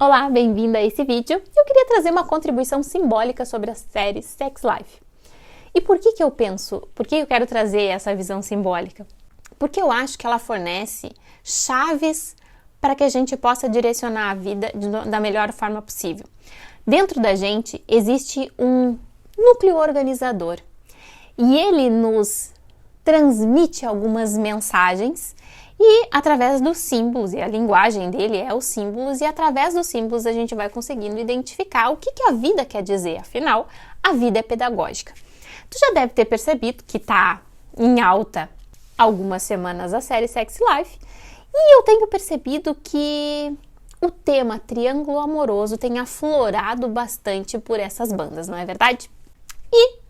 Olá, bem-vinda a esse vídeo. Eu queria trazer uma contribuição simbólica sobre a série Sex Life. E por que eu quero trazer essa visão simbólica? Porque eu acho que ela fornece chaves para que a gente possa direcionar a vida da melhor forma possível. Dentro da gente existe um núcleo organizador e ele nos transmite algumas mensagens e através dos símbolos, e a linguagem dele é os símbolos, e através dos símbolos a gente vai conseguindo identificar o que a vida quer dizer. Afinal, a vida é pedagógica. Tu já deve ter percebido que está em alta algumas semanas a série Sex Life, e eu tenho percebido que o tema triângulo amoroso tem aflorado bastante por essas bandas, não é verdade? E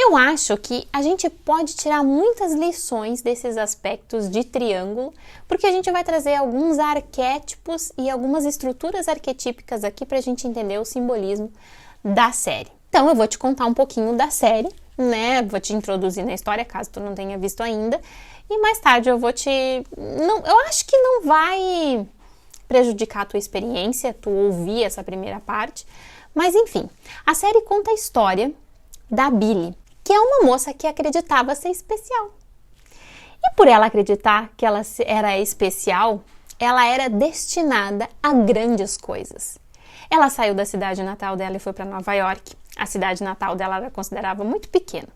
eu acho que a gente pode tirar muitas lições desses aspectos de triângulo, porque a gente vai trazer alguns arquétipos e algumas estruturas arquetípicas aqui para a gente entender o simbolismo da série. Então eu vou te contar um pouquinho da série, né? Vou te introduzir na história, caso tu não tenha visto ainda, e mais tarde eu vou eu acho que não vai prejudicar a tua experiência, tu ouvir essa primeira parte, mas enfim, a série conta a história da Billy, que é uma moça que acreditava ser especial. E por ela acreditar que ela era especial, ela era destinada a grandes coisas. Ela saiu da cidade natal dela e foi para Nova York. A cidade natal dela era considerada muito pequena.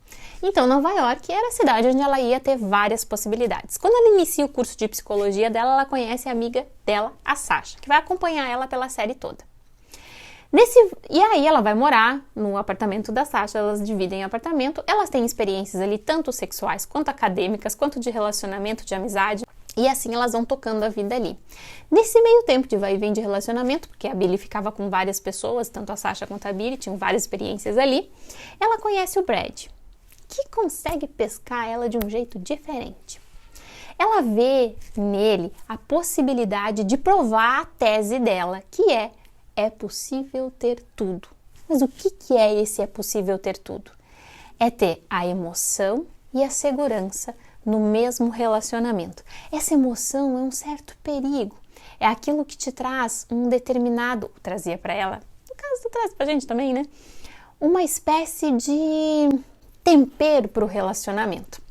Então, Nova York era a cidade onde ela ia ter várias possibilidades. Quando ela inicia o curso de psicologia dela, ela conhece a amiga dela, a Sasha, que vai acompanhar ela pela série toda. E aí ela vai morar no apartamento da Sasha, elas dividem apartamento, elas têm experiências ali tanto sexuais, quanto acadêmicas, quanto de relacionamento, de amizade, e assim elas vão tocando a vida ali. Nesse meio tempo de vai e vem de relacionamento, porque a Billy ficava com várias pessoas, tanto a Sasha quanto a Billy, tinham várias experiências ali, ela conhece o Brad, que consegue pescar ela de um jeito diferente. Ela vê nele a possibilidade de provar a tese dela, que é possível ter tudo. Mas o que é esse é possível ter tudo? É ter a emoção e a segurança no mesmo relacionamento. Essa emoção é um certo perigo. É aquilo que te traz um determinado, trazia para ela, no caso traz pra gente também, né? Uma espécie de tempero para o relacionamento.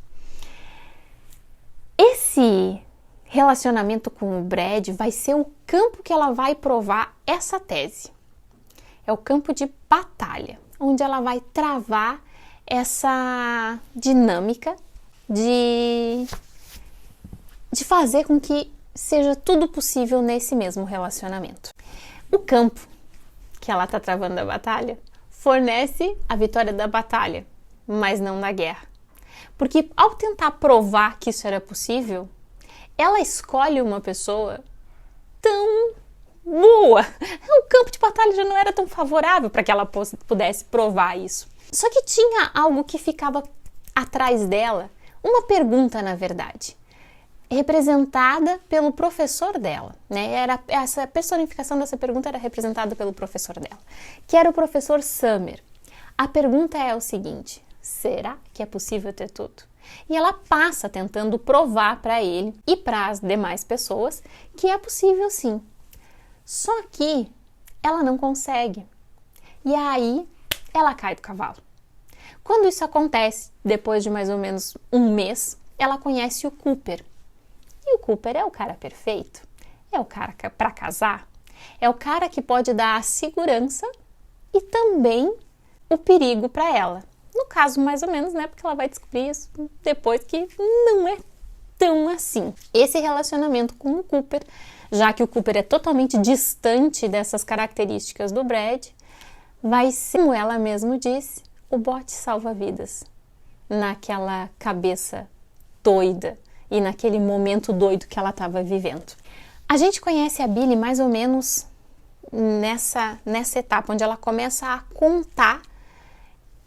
Esse relacionamento com o Brad vai ser o campo que ela vai provar essa tese. É o campo de batalha, onde ela vai travar essa dinâmica de fazer com que seja tudo possível nesse mesmo relacionamento. O campo que ela está travando a batalha fornece a vitória da batalha, mas não da guerra. Porque ao tentar provar que isso era possível, ela escolhe uma pessoa tão boa. O campo de batalha já não era tão favorável para que ela pudesse provar isso. Só que tinha algo que ficava atrás dela, uma pergunta, na verdade, representada pelo professor dela, né? Essa personificação dessa pergunta era representada pelo professor dela, que era o professor Summer. A pergunta é o seguinte: será que é possível ter tudo? E ela passa tentando provar para ele e para as demais pessoas que é possível sim. Só que ela não consegue. E aí ela cai do cavalo. Quando isso acontece, depois de mais ou menos um mês, ela conhece o Cooper. E o Cooper é o cara perfeito. É o cara para casar. É o cara que pode dar a segurança e também o perigo para ela. No caso, mais ou menos, né? Porque ela vai descobrir isso depois que não é tão assim. Esse relacionamento com o Cooper, já que o Cooper é totalmente distante dessas características do Brad, vai ser, como ela mesma disse, o bote salva-vidas. Naquela cabeça doida e naquele momento doido que ela estava vivendo. A gente conhece a Billy mais ou menos nessa etapa, onde ela começa a contar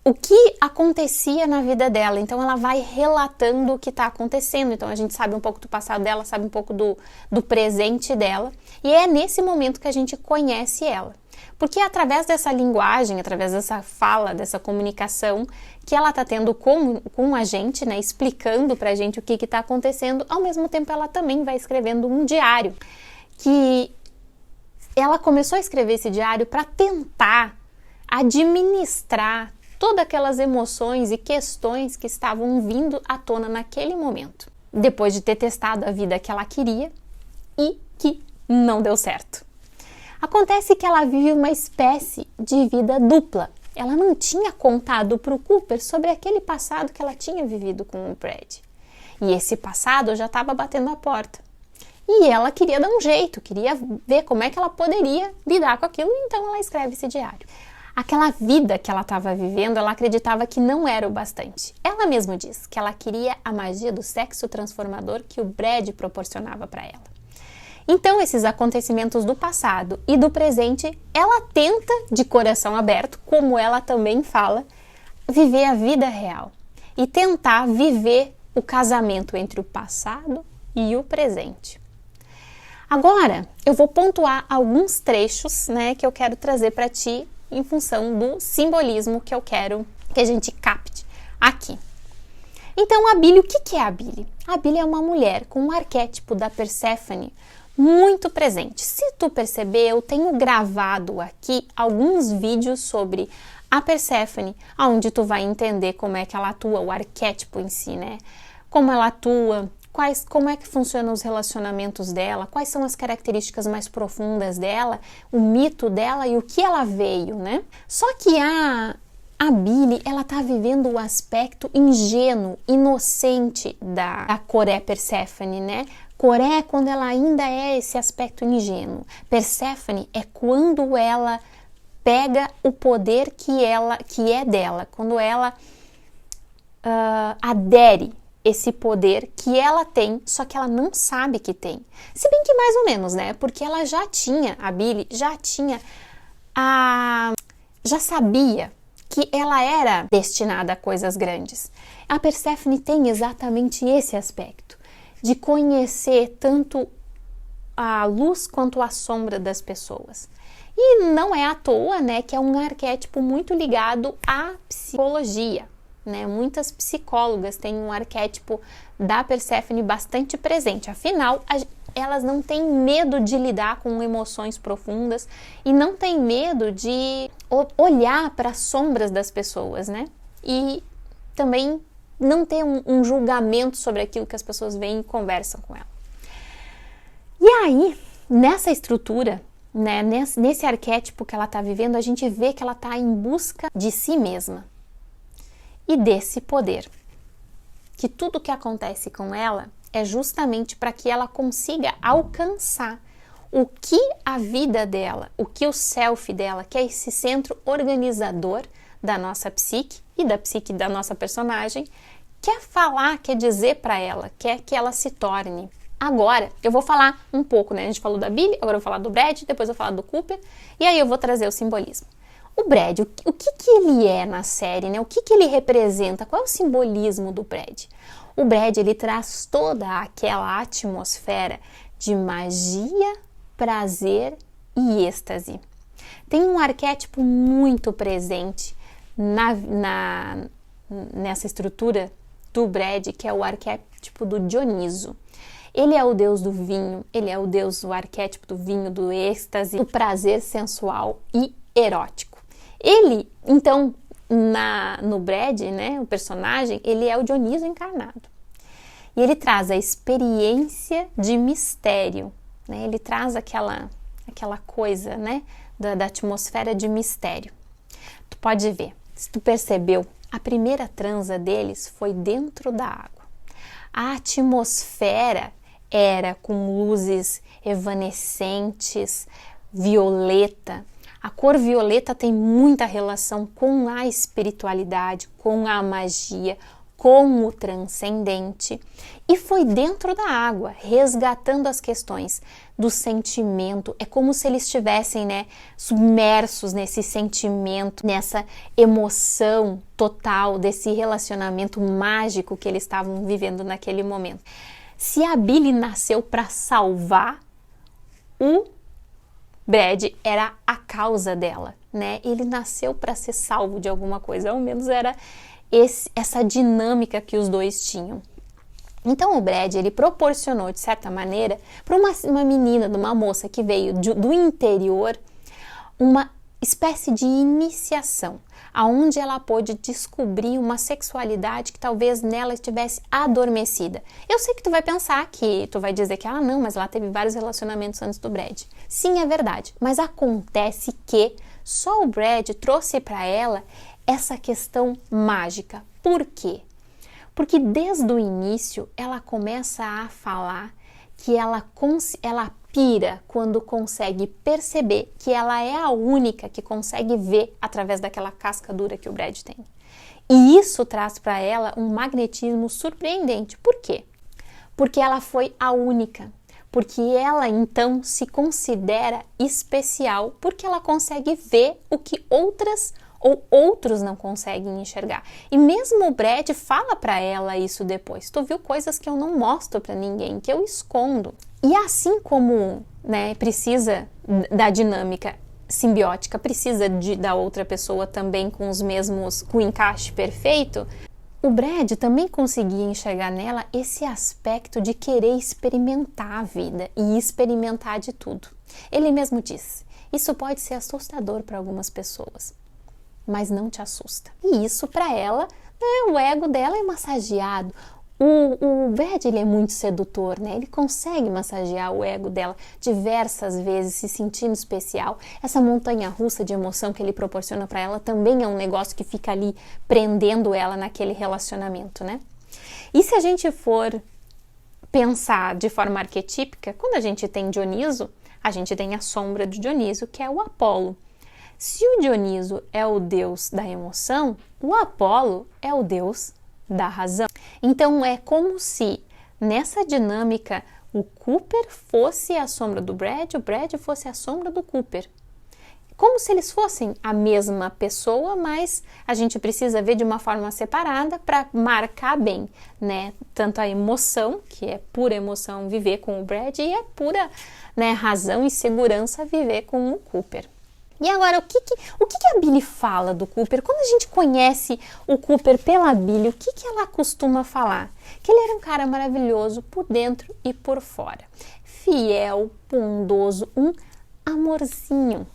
o que acontecia na vida dela. Então ela vai relatando o que está acontecendo. Então a gente sabe um pouco do passado dela, sabe um pouco do presente dela. E é nesse momento que a gente conhece ela. Porque é através dessa linguagem, através dessa fala, dessa comunicação que ela está tendo com a gente, né, explicando pra gente o que está acontecendo, ao mesmo tempo ela também vai escrevendo um diário que ela começou a escrever esse diário para tentar administrar todas aquelas emoções e questões que estavam vindo à tona naquele momento, depois de ter testado a vida que ela queria e que não deu certo. Acontece que ela vive uma espécie de vida dupla. Ela não tinha contado para o Cooper sobre aquele passado que ela tinha vivido com o Brad. E esse passado já estava batendo a porta. E ela queria dar um jeito, queria ver como é que ela poderia lidar com aquilo, então ela escreve esse diário. Aquela vida que ela estava vivendo, ela acreditava que não era o bastante. Ela mesma diz que ela queria a magia do sexo transformador que o Brad proporcionava para ela. Então, esses acontecimentos do passado e do presente, ela tenta, de coração aberto, como ela também fala, viver a vida real e tentar viver o casamento entre o passado e o presente. Agora, eu vou pontuar alguns trechos, que eu quero trazer para ti em função do simbolismo que eu quero que a gente capte aqui. Então, a Billy, o que é a Billy? A Billy é uma mulher com um arquétipo da Perséfone muito presente. Se tu perceber, eu tenho gravado aqui alguns vídeos sobre a Perséfone, onde tu vai entender como é que ela atua, o arquétipo em si, Como ela atua, como é que funcionam os relacionamentos dela, quais são as características mais profundas dela, o mito dela e o que ela veio, Só que a Billy, ela tá vivendo o aspecto ingênuo, inocente da Coré Perséfone, Coré é quando ela ainda é esse aspecto ingênuo. Perséfone é quando ela pega o poder que é dela, quando ela adere esse poder que ela tem, só que ela não sabe que tem. Se bem que mais ou menos, Porque ela a Billy já sabia que ela era destinada a coisas grandes. A Perséfone tem exatamente esse aspecto, de conhecer tanto a luz quanto a sombra das pessoas. E não é à toa, que é um arquétipo muito ligado à psicologia, Muitas psicólogas têm um arquétipo da Perséfone bastante presente. Afinal, elas não têm medo de lidar com emoções profundas e não têm medo de olhar para as sombras das pessoas, E também não ter um julgamento sobre aquilo que as pessoas veem e conversam com ela. E aí, nessa estrutura, nesse arquétipo que ela está vivendo, a gente vê que ela está em busca de si mesma e desse poder. Que tudo que acontece com ela é justamente para que ela consiga alcançar o que a vida dela, o que o self dela, que é esse centro organizador da nossa psique e da psique da nossa personagem, quer falar, quer dizer para ela, quer que ela se torne. Agora, eu vou falar um pouco, A gente falou da Billy, agora eu vou falar do Brad, depois eu vou falar do Cooper, e aí eu vou trazer o simbolismo. O Brad, o que ele é na série, O que ele representa? Qual é o simbolismo do Brad? O Brad, ele traz toda aquela atmosfera de magia, prazer e êxtase. Tem um arquétipo muito presente nessa estrutura do Brad, que é o arquétipo do Dioniso. Ele é o deus do vinho, ele é o arquétipo do vinho, do êxtase, do prazer sensual e erótico. Ele, então, no Brad, o personagem, ele é o Dioniso encarnado. E ele traz a experiência de mistério, Ele traz aquela coisa, da atmosfera de mistério. Tu pode ver, se tu percebeu, a primeira transa deles foi dentro da água. A atmosfera era com luzes evanescentes, violeta. A cor violeta tem muita relação com a espiritualidade, com a magia, com o transcendente. E foi dentro da água, resgatando as questões do sentimento. É como se eles estivessem, submersos nesse sentimento, nessa emoção total, desse relacionamento mágico que eles estavam vivendo naquele momento. Se a Billy nasceu para salvar, o Brad era a causa dela, Ele nasceu para ser salvo de alguma coisa, ao menos era essa dinâmica que os dois tinham. Então o Brad, ele proporcionou, de certa maneira, para uma menina, uma moça que veio do interior, uma espécie de iniciação, aonde ela pôde descobrir uma sexualidade que talvez nela estivesse adormecida. Eu sei que tu vai pensar que, tu vai dizer que, não, mas ela teve vários relacionamentos antes do Brad. Sim, é verdade, mas acontece que só o Brad trouxe para ela essa questão mágica. Por quê? Porque desde o início ela começa a falar que ela pira quando consegue perceber que ela é a única que consegue ver através daquela casca dura que o Brad tem. E isso traz para ela um magnetismo surpreendente. Por quê? Porque ela foi a única. Porque ela então se considera especial porque ela consegue ver o que outras ou outros não conseguem enxergar. E mesmo o Brad fala para ela isso depois. Tu viu coisas que eu não mostro para ninguém, que eu escondo. E assim como, precisa da dinâmica simbiótica, precisa da outra pessoa também com o encaixe perfeito, o Brad também conseguia enxergar nela esse aspecto de querer experimentar a vida e experimentar de tudo. Ele mesmo diz, isso pode ser assustador para algumas pessoas, mas não te assusta. E isso para ela, o ego dela é massageado. O Brad, ele é muito sedutor, Ele consegue massagear o ego dela diversas vezes, se sentindo especial. Essa montanha-russa de emoção que ele proporciona para ela também é um negócio que fica ali prendendo ela naquele relacionamento, E se a gente for pensar de forma arquetípica, quando a gente tem Dioniso, a gente tem a sombra de Dioniso, que é o Apolo. Se o Dioniso é o deus da emoção, o Apolo é o deus da razão. Então é como se nessa dinâmica o Cooper fosse a sombra do Brad, o Brad fosse a sombra do Cooper. Como se eles fossem a mesma pessoa, mas a gente precisa ver de uma forma separada para marcar bem, Tanto a emoção, que é pura emoção viver com o Brad, e é pura, razão e segurança viver com o Cooper. E agora, o que a Billie fala do Cooper? Quando a gente conhece o Cooper pela Billie, o que ela costuma falar? Que ele era um cara maravilhoso por dentro e por fora. Fiel, bondoso, um amorzinho.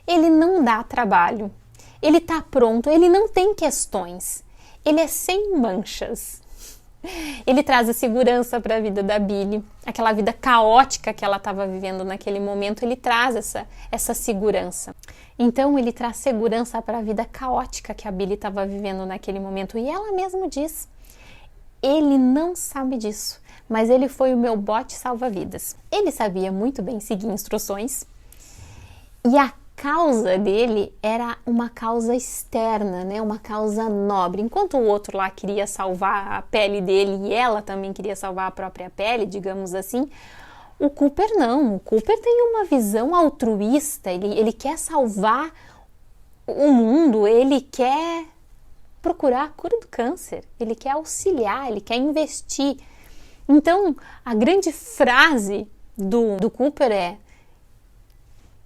Ele não dá trabalho. Ele tá pronto, ele não tem questões. Ele é sem manchas. Ele traz a segurança para a vida da Billie, aquela vida caótica que ela estava vivendo naquele momento, ele traz essa segurança. Então ele traz segurança para a vida caótica que a Billie estava vivendo naquele momento. E ela mesma diz, ele não sabe disso, mas ele foi o meu bote salva-vidas. Ele sabia muito bem seguir instruções e a causa dele era uma causa externa, uma causa nobre. Enquanto o outro lá queria salvar a pele dele e ela também queria salvar a própria pele, digamos assim, o Cooper não. O Cooper tem uma visão altruísta, ele quer salvar o mundo, ele quer procurar a cura do câncer, ele quer auxiliar, ele quer investir. Então, a grande frase do Cooper é: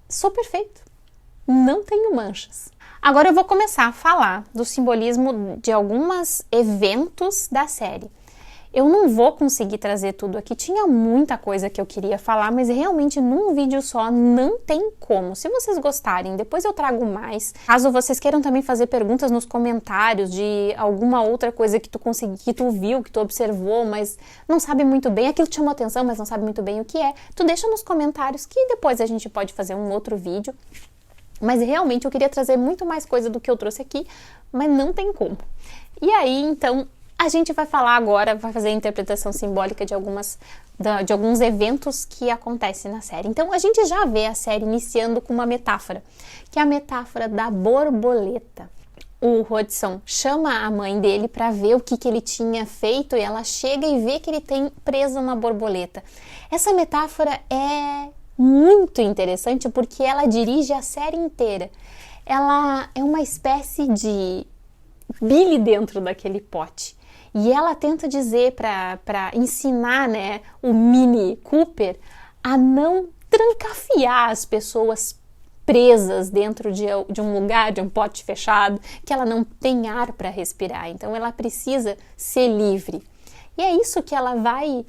sou perfeito. Não tenho manchas. Agora eu vou começar a falar do simbolismo de alguns eventos da série. Eu não vou conseguir trazer tudo aqui, tinha muita coisa que eu queria falar, mas realmente num vídeo só não tem como. Se vocês gostarem, depois eu trago mais. Caso vocês queiram também fazer perguntas nos comentários de alguma outra coisa que tu viu, que tu observou, mas não sabe muito bem, aquilo te chamou atenção, mas não sabe muito bem o que é, tu deixa nos comentários que depois a gente pode fazer um outro vídeo. Mas realmente eu queria trazer muito mais coisa do que eu trouxe aqui, mas não tem como. E aí, então, a gente vai falar agora, vai fazer a interpretação simbólica de alguns eventos que acontecem na série. Então, a gente já vê a série iniciando com uma metáfora, que é a metáfora da borboleta. O Hodgson chama a mãe dele para ver o que ele tinha feito e ela chega e vê que ele tem presa uma borboleta. Essa metáfora é muito interessante porque ela dirige a série inteira. Ela é uma espécie de Billie dentro daquele pote. E ela tenta dizer para ensinar, o mini Cooper a não trancafiar as pessoas presas dentro de um lugar, de um pote fechado, que ela não tem ar para respirar. Então ela precisa ser livre. E é isso que ela vai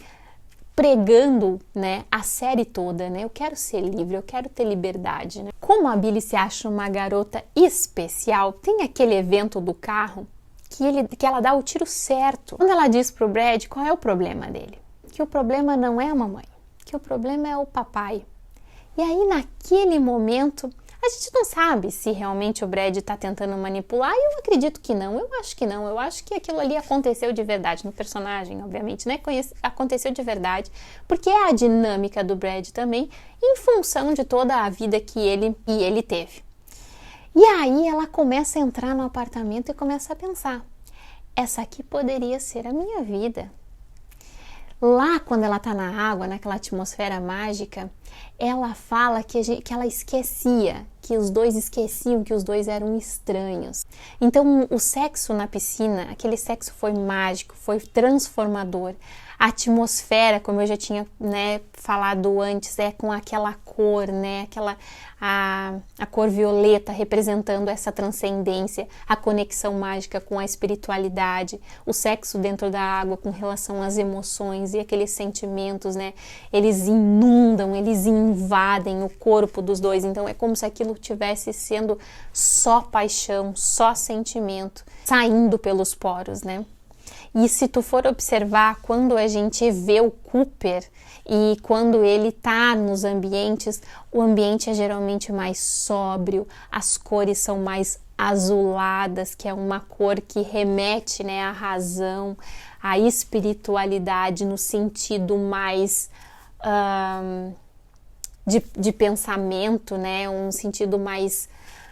pregando, né, a série toda, né? Eu quero ser livre, eu quero ter liberdade, né? Como a Billie se acha uma garota especial, tem aquele evento do carro que ela dá o tiro certo. Quando ela diz pro Brad qual é o problema dele, que o problema não é a mamãe, que o problema é o papai. E aí naquele momento a gente não sabe se realmente o Brad está tentando manipular, e eu acredito que não, eu acho que não, eu acho que aquilo ali aconteceu de verdade no personagem, obviamente, né? Aconteceu de verdade, porque é a dinâmica do Brad também, em função de toda a vida que ele teve. E aí ela começa a entrar no apartamento e começa a pensar, essa aqui poderia ser a minha vida. Lá, quando ela tá na água, naquela atmosfera mágica, ela fala que ela esquecia, que os dois esqueciam que os dois eram estranhos. Então, o sexo na piscina, aquele sexo foi mágico, foi transformador. A atmosfera, como eu já tinha, né, falado antes, é com aquela cor, né, a cor violeta representando essa transcendência, a conexão mágica com a espiritualidade, o sexo dentro da água com relação às emoções e aqueles sentimentos, né, eles inundam, eles invadem o corpo dos dois, então é como se aquilo tivesse sendo só paixão, só sentimento, saindo pelos poros, né. E se tu for observar, quando a gente vê o Cooper e quando ele tá nos ambientes, o ambiente é geralmente mais sóbrio, as cores são mais azuladas, que é uma cor que remete, né, à razão, à espiritualidade no sentido mais de pensamento, né, um sentido mais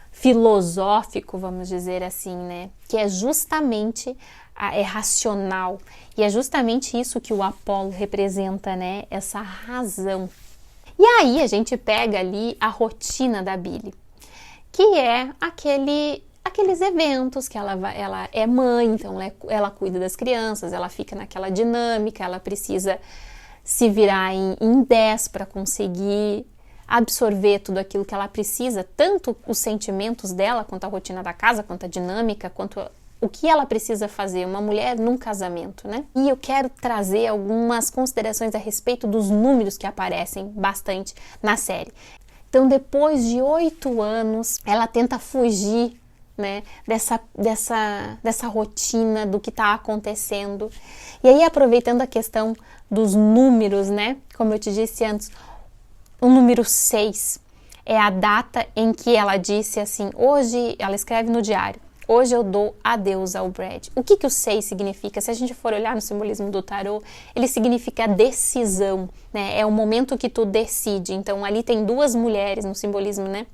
filosófico, vamos dizer assim, né, que é justamente é racional, e é justamente isso que o Apolo representa, né, essa razão. E aí a gente pega ali a rotina da Billie, que é aqueles eventos que ela é mãe, então ela cuida das crianças, ela fica naquela dinâmica, ela precisa se virar em 10 para conseguir absorver tudo aquilo que ela precisa, tanto os sentimentos dela, quanto a rotina da casa, quanto a dinâmica, quanto o que ela precisa fazer, uma mulher num casamento, né? E eu quero trazer algumas considerações a respeito dos números que aparecem bastante na série. Então, depois de 8 anos, ela tenta fugir, né, dessa rotina, do que está acontecendo. E aí, aproveitando a questão dos números, né, como eu te disse antes, o número 6 é a data em que ela disse assim, hoje, ela escreve no diário, hoje eu dou adeus ao Brad. O que o 6 significa? Se a gente for olhar no simbolismo do tarô, ele significa decisão, né? É o momento que tu decide. Então, ali tem 2 mulheres no simbolismo, né,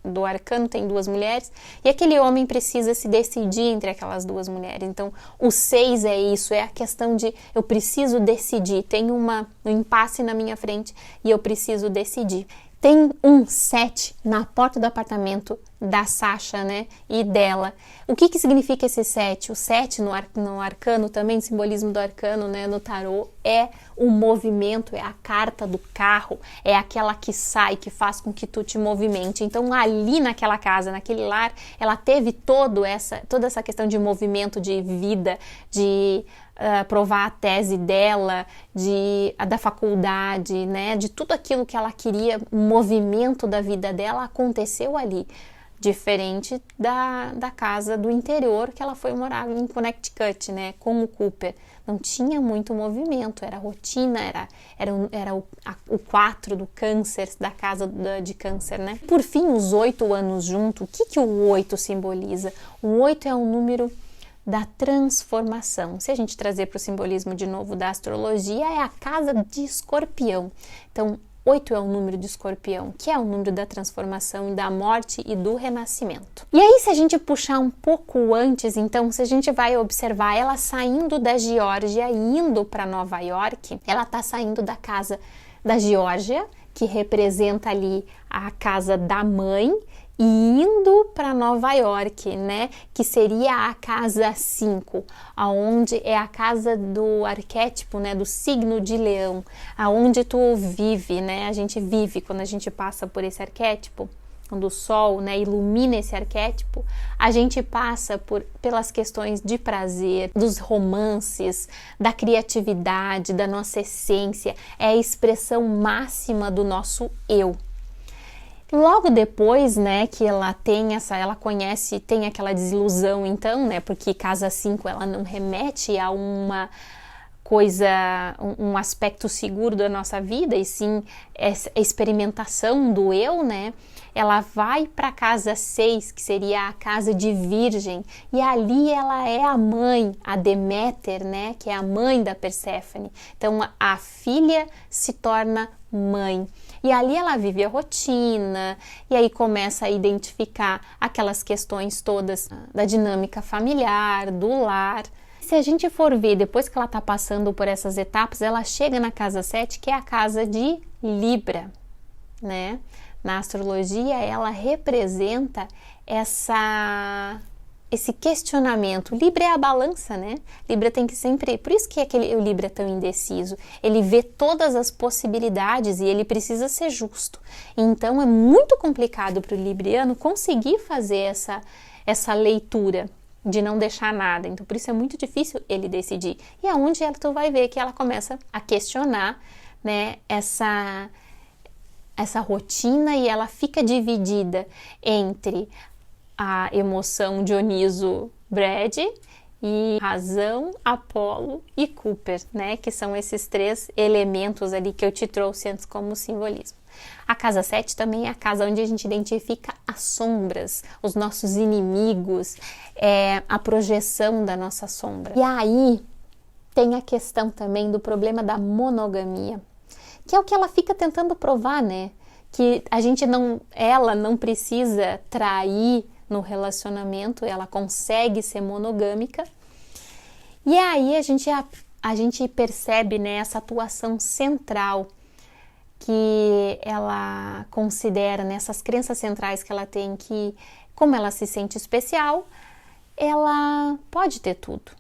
do arcano, tem 2 mulheres, e aquele homem precisa se decidir entre aquelas 2 mulheres. Então, o 6 é isso, é a questão de eu preciso decidir, tem um impasse na minha frente e eu preciso decidir. Tem um 7 na porta do apartamento da Sasha, né, e dela. O que significa esse 7? O 7 no arcano, também simbolismo do arcano, né, no tarô, é o movimento, é a carta do carro, é aquela que sai, que faz com que tu te movimente. Então, ali naquela casa, naquele lar, ela teve toda essa questão de movimento, de vida, de provar a tese dela, da faculdade, né, de tudo aquilo que ela queria, o movimento da vida dela aconteceu ali, diferente da casa do interior que ela foi morar em Connecticut, né, com o Cooper. Não tinha muito movimento, era rotina, era o 4 do câncer, da casa de câncer, né. Por fim, os 8 anos junto, o que o 8 simboliza? O 8 é um número da transformação. Se a gente trazer para o simbolismo de novo da astrologia, é a casa de Escorpião. Então, 8 é o número de Escorpião, que é o número da transformação, da morte e do renascimento. E aí, se a gente puxar um pouco antes, então, se a gente vai observar ela saindo da Geórgia e indo para Nova York, ela está saindo da casa da Geórgia, que representa ali a casa da mãe, e indo para Nova York, né, que seria a casa 5, aonde é a casa do arquétipo, né, do signo de Leão, aonde tu vive, né, a gente vive quando a gente passa por esse arquétipo, quando o sol, né, ilumina esse arquétipo, a gente passa pelas questões de prazer, dos romances, da criatividade, da nossa essência, é a expressão máxima do nosso eu. Logo depois, né, que ela conhece, tem aquela desilusão então, né, porque casa 5 ela não remete a uma um aspecto seguro da nossa vida, e sim essa experimentação do eu, né? Ela vai para a casa 6, que seria a casa de Virgem, e ali ela é a mãe, a Deméter, né? Que é a mãe da Perséfone. Então a filha se torna mãe. E ali ela vive a rotina, e aí começa a identificar aquelas questões todas da dinâmica familiar, do lar. Se a gente for ver, depois que ela está passando por essas etapas, ela chega na casa 7, que é a casa de Libra, né? Na astrologia, ela representa esse questionamento. Libra é a balança, né? Libra tem que sempre... Por isso que o Libra é tão indeciso. Ele vê todas as possibilidades e ele precisa ser justo. Então, é muito complicado para o libriano conseguir fazer essa leitura de não deixar nada. Então, por isso é muito difícil ele decidir. E aonde tu vai ver que ela começa a questionar, né, essa rotina, e ela fica dividida entre a emoção Dioniso-Brad e razão, Apolo e Cooper, né, que são esses 3 elementos ali que eu te trouxe antes como simbolismo. A casa 7 também é a casa onde a gente identifica as sombras, os nossos inimigos, a projeção da nossa sombra. E aí tem a questão também do problema da monogamia, que é o que ela fica tentando provar, né? Que ela não precisa trair no relacionamento, ela consegue ser monogâmica. E aí a gente percebe, né, essa atuação central que ela considera, nessas crenças centrais que ela tem, que como ela se sente especial, ela pode ter tudo.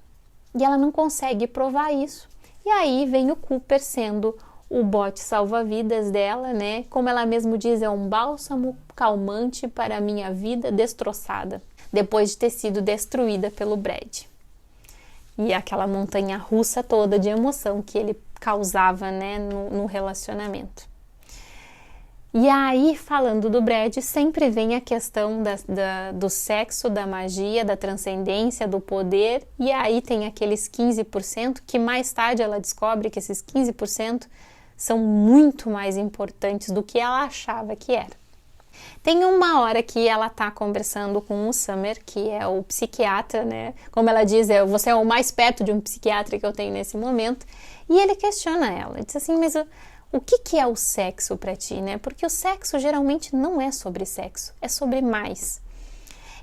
E ela não consegue provar isso. E aí vem o Cooper sendo o bote salva-vidas dela, né? Como ela mesmo diz, é um bálsamo calmante para a minha vida destroçada, depois de ter sido destruída pelo Brad. E aquela montanha russa toda de emoção que ele causava, né, no relacionamento. E aí, falando do Brad, sempre vem a questão do sexo, da magia, da transcendência, do poder, e aí tem aqueles 15% que mais tarde ela descobre que esses 15% são muito mais importantes do que ela achava que era. Tem uma hora que ela tá conversando com o Summer, que é o psiquiatra, né? Como ela diz, você é o mais perto de um psiquiatra que eu tenho nesse momento. E ele questiona ela, ele diz assim, mas o que é o sexo para ti, né? Porque o sexo geralmente não é sobre sexo, é sobre mais.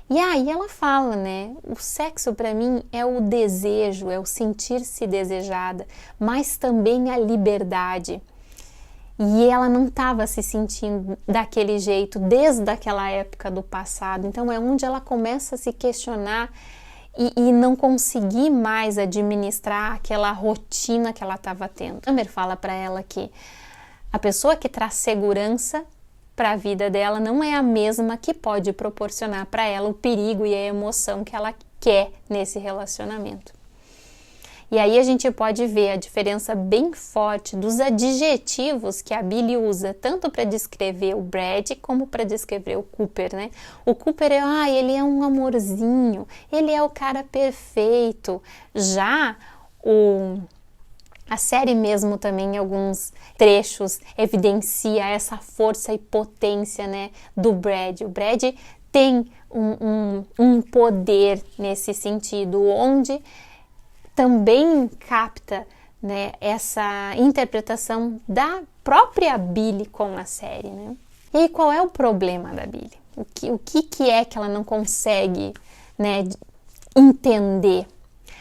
E aí ela fala, né? O sexo para mim é o desejo, é o sentir-se desejada, mas também a liberdade. E ela não estava se sentindo daquele jeito desde aquela época do passado. Então é onde ela começa a se questionar e não conseguir mais administrar aquela rotina que ela estava tendo. Summer fala para ela que a pessoa que traz segurança para a vida dela não é a mesma que pode proporcionar para ela o perigo e a emoção que ela quer nesse relacionamento. E aí a gente pode ver a diferença bem forte dos adjetivos que a Billie usa, tanto para descrever o Brad como para descrever o Cooper, né? O Cooper ele é um amorzinho, ele é o cara perfeito. Já a série mesmo também, em alguns trechos, evidencia essa força e potência, né, do Brad. O Brad tem um poder nesse sentido, onde também capta, né, essa interpretação da própria Billie com a série, né? E aí, qual é o problema da Billie? O que é que ela não consegue, né, entender?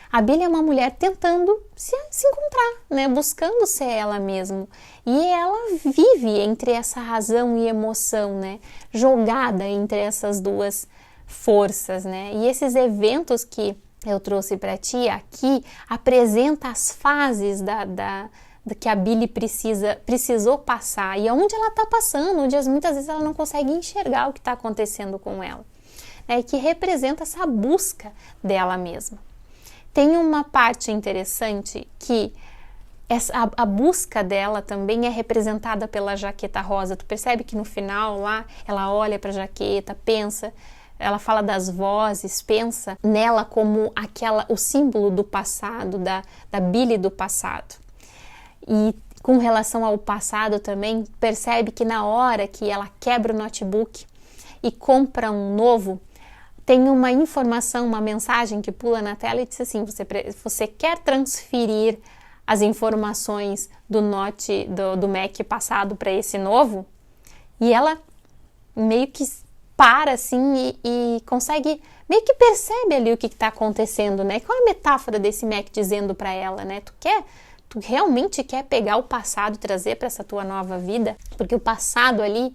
A Billie é uma mulher tentando se encontrar, né, buscando ser ela mesma. E ela vive entre essa razão e emoção, né, jogada entre essas duas forças, né? E esses eventos que eu trouxe para ti aqui apresenta as fases que a Billy precisou passar e aonde ela está passando, onde muitas vezes ela não consegue enxergar o que está acontecendo com ela, né? Que representa essa busca dela mesma. Tem uma parte interessante que a busca dela também é representada pela jaqueta rosa. Tu percebe que no final lá, ela olha para a jaqueta, pensa, ela fala das vozes, pensa nela como o símbolo do passado, da Billy do passado. E com relação ao passado também, percebe que na hora que ela quebra o notebook e compra um novo, tem uma informação, uma mensagem que pula na tela e diz assim, você quer transferir as informações do Mac passado para esse novo? E ela meio que para assim e consegue, meio que percebe ali o que está acontecendo, né? Qual é a metáfora desse Mac dizendo para ela, né? Tu realmente quer pegar o passado e trazer para essa tua nova vida? Porque o passado ali,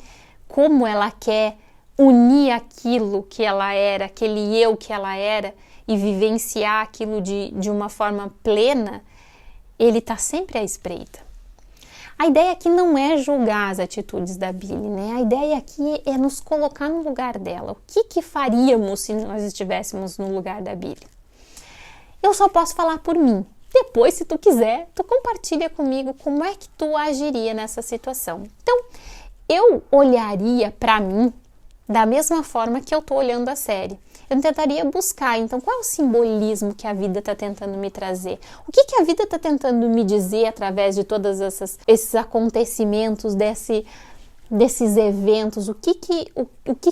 como ela quer unir aquilo que ela era, aquele eu que ela era e vivenciar aquilo de uma forma plena, ele está sempre à espreita. A ideia aqui não é julgar as atitudes da Billy, né? A ideia aqui é nos colocar no lugar dela. O que faríamos se nós estivéssemos no lugar da Billy? Eu só posso falar por mim. Depois, se tu quiser, tu compartilha comigo como é que tu agiria nessa situação. Então, eu olharia para mim da mesma forma que eu tô olhando a série. Eu tentaria buscar, então, qual é o simbolismo que a vida está tentando me trazer? O que a vida está tentando me dizer através de todos esses acontecimentos, desses eventos? O que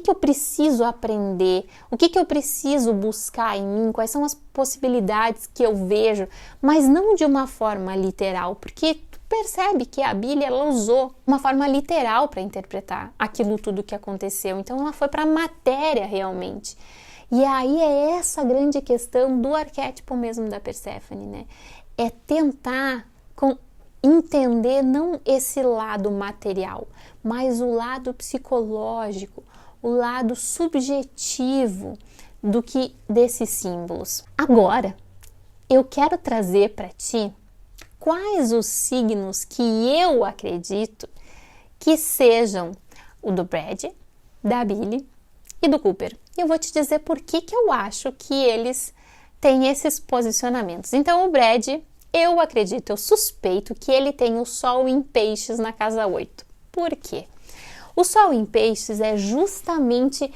eu preciso aprender? O que eu preciso buscar em mim? Quais são as possibilidades que eu vejo? Mas não de uma forma literal, porque tu percebe que a Billy, ela usou uma forma literal para interpretar aquilo tudo que aconteceu. Então ela foi para a matéria realmente. E aí é essa grande questão do arquétipo mesmo da Perséfone, né? É tentar entender não esse lado material, mas o lado psicológico, o lado subjetivo desses símbolos. Agora, eu quero trazer para ti quais os signos que eu acredito que sejam o do Brad, da Billy e do Cooper. E eu vou te dizer por que eu acho que eles têm esses posicionamentos. Então, o Brad, eu acredito, eu suspeito que ele tem o Sol em Peixes na casa 8. Por quê? O Sol em Peixes é justamente...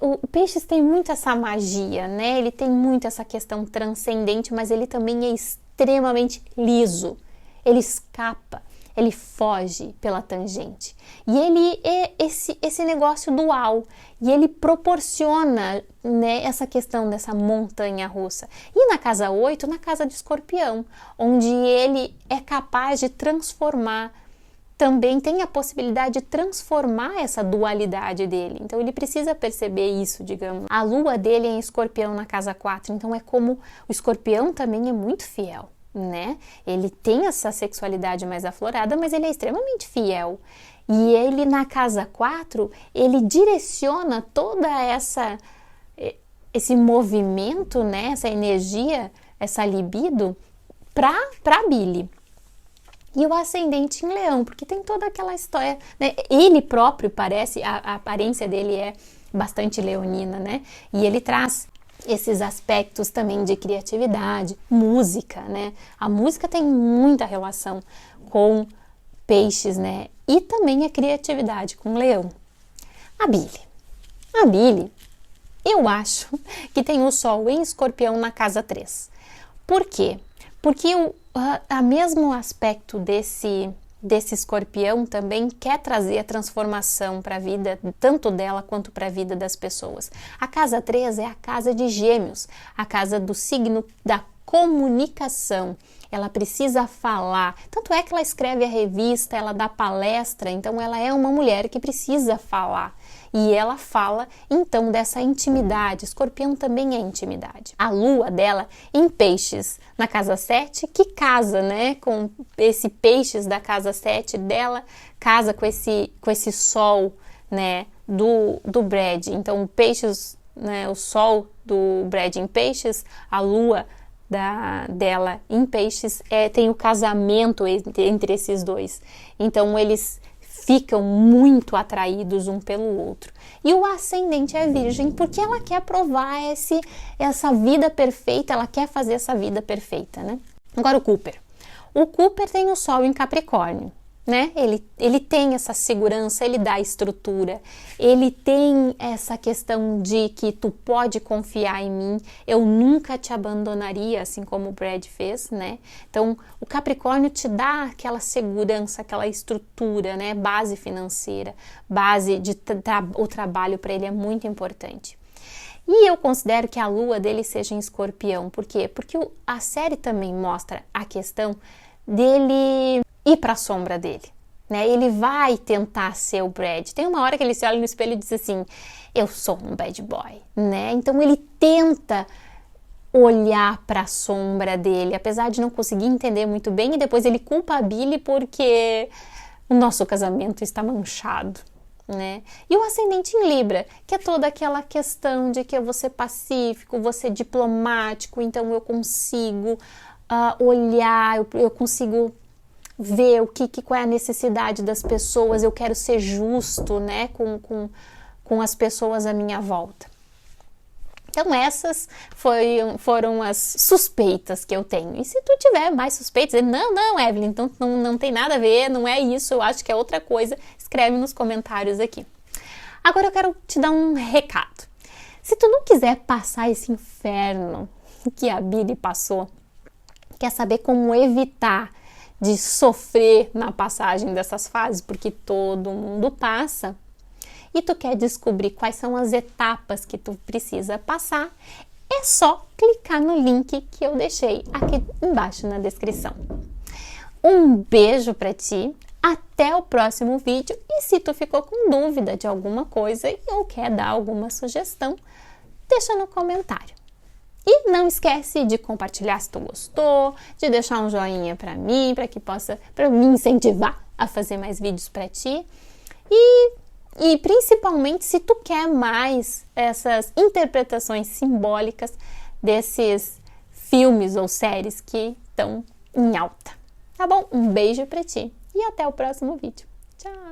o Peixes tem muito essa magia, né? Ele tem muito essa questão transcendente, mas ele também é extremamente liso. Ele escapa. Ele foge pela tangente. E ele é esse negócio dual. E ele proporciona, né, essa questão dessa montanha russa. E na casa 8, na casa de Escorpião, onde ele é capaz de transformar, também tem a possibilidade de transformar essa dualidade dele. Então ele precisa perceber isso, digamos. A lua dele é em Escorpião na casa 4, então é como o Escorpião também é muito fiel, né? Ele tem essa sexualidade mais aflorada, mas ele é extremamente fiel. E ele na casa 4, ele direciona toda esse movimento, né? Essa energia, essa libido para Billy. E o ascendente em Leão, porque tem toda aquela história, né? Ele próprio parece, a aparência dele é bastante leonina, né? E ele traz esses aspectos também de criatividade, música, né? A música tem muita relação com Peixes, né? E também a criatividade com Leão. A Billy, eu acho que tem o Sol em Escorpião na casa 3. Por quê? Porque o mesmo aspecto desse Escorpião também quer trazer a transformação para a vida, tanto dela quanto para a vida das pessoas. A casa 3 é a casa de Gêmeos, a casa do signo da comunicação. Ela precisa falar, tanto é que ela escreve a revista, ela dá palestra, então ela é uma mulher que precisa falar. E ela fala, então, dessa intimidade. Escorpião também é intimidade. A lua dela em Peixes, na casa 7, que casa, né, com esse Peixes da casa 7 dela, casa com esse sol, né, do Brad. Então, o Peixes, né, o sol do Brad em Peixes, a lua dela em Peixes tem o casamento entre esses dois. Então eles ficam muito atraídos um pelo outro. E o ascendente é Virgem porque ela quer provar essa vida perfeita, ela quer fazer essa vida perfeita, né? Agora o Cooper. O Cooper tem o Sol em Capricórnio, né? Ele tem essa segurança, ele dá estrutura, ele tem essa questão de que tu pode confiar em mim, eu nunca te abandonaria, assim como o Brad fez, né? Então, o Capricórnio te dá aquela segurança, aquela estrutura, né? Base financeira, base de o trabalho para ele é muito importante. E eu considero que a lua dele seja em Escorpião. Por quê? Porque a série também mostra a questão dele ir para a sombra dele, né? Ele vai tentar ser o Brad. Tem uma hora que ele se olha no espelho e diz assim, eu sou um bad boy, né? Então ele tenta olhar para a sombra dele, apesar de não conseguir entender muito bem, e depois ele culpa a Billy porque o nosso casamento está manchado, né? E o ascendente em Libra, que é toda aquela questão de que eu vou ser pacífico, vou ser diplomático, então eu consigo olhar, eu consigo ver qual é a necessidade das pessoas, eu quero ser justo, né, com as pessoas à minha volta. Então essas foram as suspeitas que eu tenho. E se tu tiver mais suspeitas, não, Evelyn, então não tem nada a ver, não é isso, eu acho que é outra coisa, escreve nos comentários aqui. Agora eu quero te dar um recado. Se tu não quiser passar esse inferno que a Billy passou, quer saber como evitar de sofrer na passagem dessas fases, porque todo mundo passa, e tu quer descobrir quais são as etapas que tu precisa passar, é só clicar no link que eu deixei aqui embaixo na descrição. Um beijo para ti, até o próximo vídeo, e se tu ficou com dúvida de alguma coisa ou quer dar alguma sugestão, deixa no comentário. E não esquece de compartilhar se tu gostou, de deixar um joinha para mim, para me incentivar a fazer mais vídeos para ti. E principalmente se tu quer mais essas interpretações simbólicas desses filmes ou séries que estão em alta. Tá bom? Um beijo para ti e até o próximo vídeo. Tchau!